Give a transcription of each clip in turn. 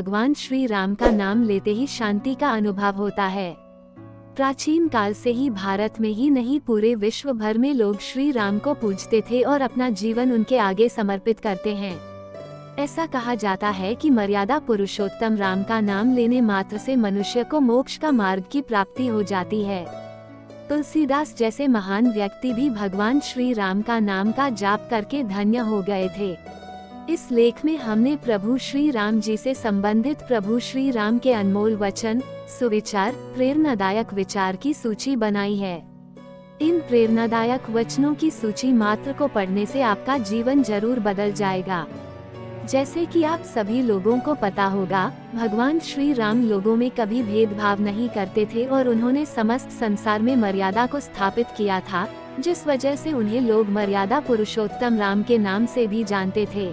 भगवान श्री राम का नाम लेते ही शांति का अनुभव होता है। प्राचीन काल से ही भारत में ही नहीं पूरे विश्व भर में लोग श्री राम को पूजते थे और अपना जीवन उनके आगे समर्पित करते हैं। ऐसा कहा जाता है कि मर्यादा पुरुषोत्तम राम का नाम लेने मात्र से मनुष्य को मोक्ष का मार्ग की प्राप्ति हो जाती है। तुलसीदास जैसे महान व्यक्ति भी भगवान श्री राम का नाम का जाप करके धन्य हो गए थे। इस लेख में हमने प्रभु श्री राम जी से संबंधित प्रभु श्री राम के अनमोल वचन, सुविचार, प्रेरणादायक विचार की सूची बनाई है। इन प्रेरणादायक वचनों की सूची मात्र को पढ़ने से आपका जीवन जरूर बदल जाएगा। जैसे कि आप सभी लोगों को पता होगा, भगवान श्री राम लोगों में कभी भेदभाव नहीं करते थे और उन्होंने समस्त संसार में मर्यादा को स्थापित किया था, जिस वजह से उन्हें लोग मर्यादा पुरुषोत्तम राम के नाम से भी जानते थे।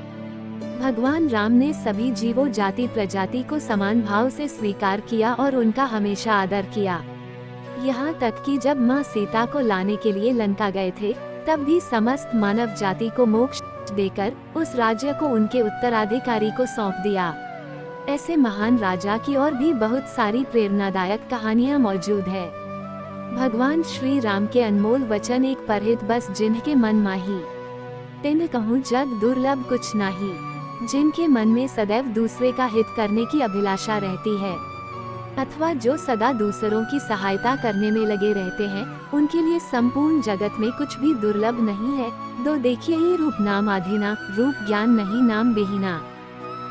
भगवान राम ने सभी जीवों जाति प्रजाति को समान भाव से स्वीकार किया और उनका हमेशा आदर किया। यहाँ तक कि जब माँ सीता को लाने के लिए लंका गए थे, तब भी समस्त मानव जाति को मोक्ष देकर उस राज्य को उनके उत्तराधिकारी को सौंप दिया। ऐसे महान राजा की और भी बहुत सारी प्रेरणादायक कहानियां मौजूद है। भगवान श्री राम के अनमोल वचन एक परहित बस जिनके मन माही, तिन कहूँ जग दुर्लभ कुछ नाही। जिनके मन में सदैव दूसरे का हित करने की अभिलाषा रहती है अथवा जो सदा दूसरों की सहायता करने में लगे रहते हैं, उनके लिए संपूर्ण जगत में कुछ भी दुर्लभ नहीं है। दो देखिए ही रूप नाम आधीना, रूप ज्ञान नहीं नाम बेहिना।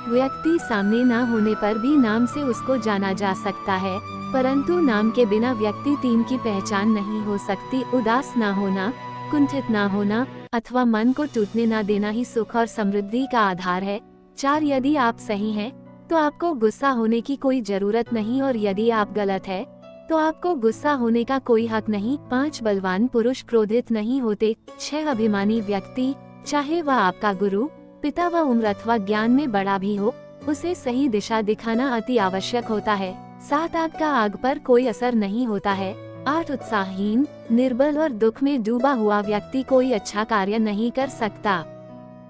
व्यक्ति सामने ना होने पर भी नाम से उसको जाना जा सकता है, परंतु नाम के बिना व्यक्ति तीन की पहचान नहीं हो सकती। उदास ना होना, कुंठित ना होना अथवा मन को टूटने ना देना ही सुख और समृद्धि का आधार है। 4 यदि आप सही हैं, तो आपको गुस्सा होने की कोई जरूरत नहीं और यदि आप गलत है तो आपको गुस्सा होने का कोई हक नहीं। 5 बलवान पुरुष क्रोधित नहीं होते। 6 अभिमानी व्यक्ति, चाहे वह आपका गुरु, पिता व उम्र अथवा ज्ञान में बड़ा भी हो, उसे सही दिशा दिखाना अति आवश्यक होता है। 7 आग का आग पर कोई असर नहीं होता है। 8 उत्साहहीन, निर्बल और दुख में डूबा हुआ व्यक्ति कोई अच्छा कार्य नहीं कर सकता,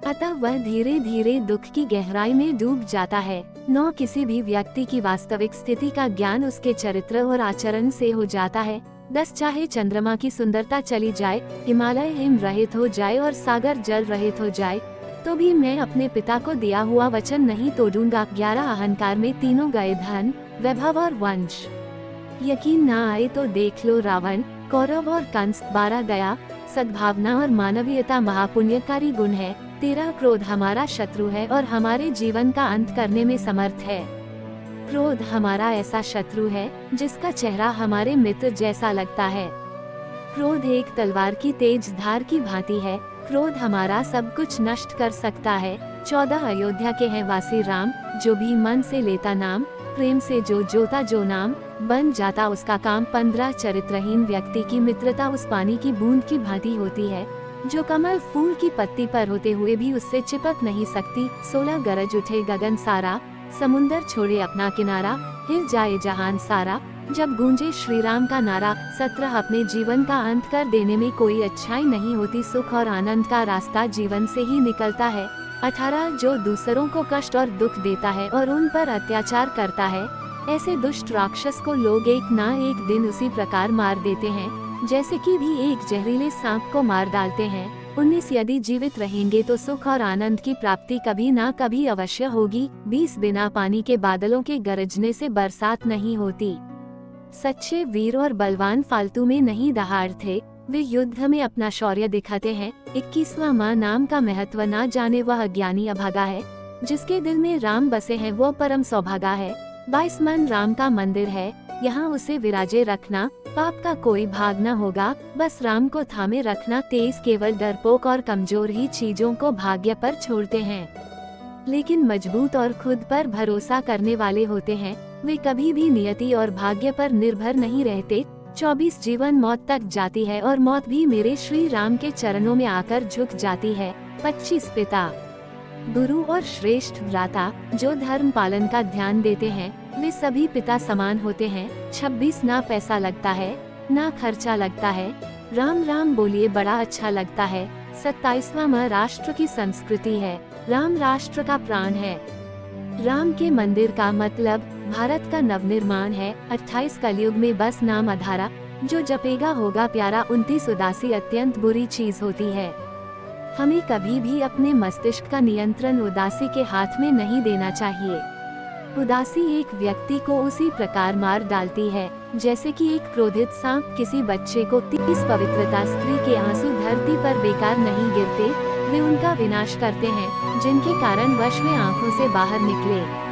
अतः वह धीरे धीरे दुख की गहराई में डूब जाता है। 9 किसी भी व्यक्ति की वास्तविक स्थिति का ज्ञान उसके चरित्र और आचरण से हो जाता है। 10 चाहे चंद्रमा की सुंदरता चली जाए, हिमालय हिम रहित हो जाए और सागर जल रहित हो जाए, तो भी मैं अपने पिता को दिया हुआ वचन नहीं तोड़ूंगा। 11 अहंकार में तीनों गए, धन, वैभव और वंश। यकीन ना आए तो देख लो रावण, कौरव और कंस। 12 दया, सद्भावना और मानवीयता महापुण्यकारी गुण है। 13 क्रोध हमारा शत्रु है और हमारे जीवन का अंत करने में समर्थ है। क्रोध हमारा ऐसा शत्रु है जिसका चेहरा हमारे मित्र जैसा लगता है। क्रोध एक तलवार की तेज धार की भांति है। क्रोध हमारा सब कुछ नष्ट कर सकता है। 14 अयोध्या के हैं वासी राम, जो भी मन से लेता नाम, प्रेम से जो जोता जो नाम, बन जाता उसका काम। 15 चरित्रहीन व्यक्ति की मित्रता उस पानी की बूंद की भांति होती है जो कमल फूल की पत्ती पर होते हुए भी उससे चिपक नहीं सकती। 16 गरज उठे गगन सारा, समुंदर छोड़े अपना किनारा, हिल जाए जहान सारा, जब गूंजे श्री राम का नारा। 17 अपने जीवन का अंत कर देने में कोई अच्छाई नहीं होती, सुख और आनंद का रास्ता जीवन से ही निकलता है। 18 जो दूसरों को कष्ट और दुख देता है और उन पर अत्याचार करता है, ऐसे दुष्ट राक्षस को लोग एक ना एक दिन उसी प्रकार मार देते हैं जैसे कि भी एक जहरीले सांप को मार डालते हैं। 19 यदि जीवित रहेंगे तो सुख और आनंद की प्राप्ति कभी ना कभी अवश्य होगी। 20 बिना पानी के बादलों के गरजने से बरसात नहीं होती। सच्चे वीर और बलवान फालतू में नहीं दहाड़ते, वे युद्ध में अपना शौर्य दिखाते हैं। 21वां माँ नाम का महत्व ना जाने वह अज्ञानी अभागा है, जिसके दिल में राम बसे हैं वो परम सौभागा है। 22 मन राम का मंदिर है, यहाँ उसे विराजे रखना, पाप का कोई भाग न होगा, बस राम को थामे रखना। 23 केवल डरपोक और कमजोर ही चीजों को भाग्य पर छोड़ते हैं, लेकिन मजबूत और खुद पर भरोसा करने वाले होते हैं, वे कभी भी नियति और भाग्य पर निर्भर नहीं रहते। 24 जीवन मौत तक जाती है और मौत भी मेरे श्री राम के चरणों में आकर झुक जाती है। 25 पिता, गुरु और श्रेष्ठ भ्राता जो धर्म पालन का ध्यान देते हैं, वे सभी पिता समान होते हैं। 26 ना पैसा लगता है ना खर्चा लगता है, राम राम बोलिए बड़ा अच्छा लगता है। 27वां राष्ट्र की संस्कृति है, राम राष्ट्र का प्राण है। राम के मंदिर का मतलब भारत का नवनिर्माण है। 28 कलयुग में बस नाम अधारा, जो जपेगा होगा प्यारा। 29 उदासी अत्यंत बुरी चीज होती है। हमें कभी भी अपने मस्तिष्क का नियंत्रण उदासी के हाथ में नहीं देना चाहिए। उदासी एक व्यक्ति को उसी प्रकार मार डालती है जैसे कि एक क्रोधित सांप किसी बच्चे को। 30 पवित्रता स्त्री के आंसू धरती पर बेकार नहीं गिरते, वे उनका विनाश करते हैं जिनके कारण वश वे आंखों से बाहर निकले।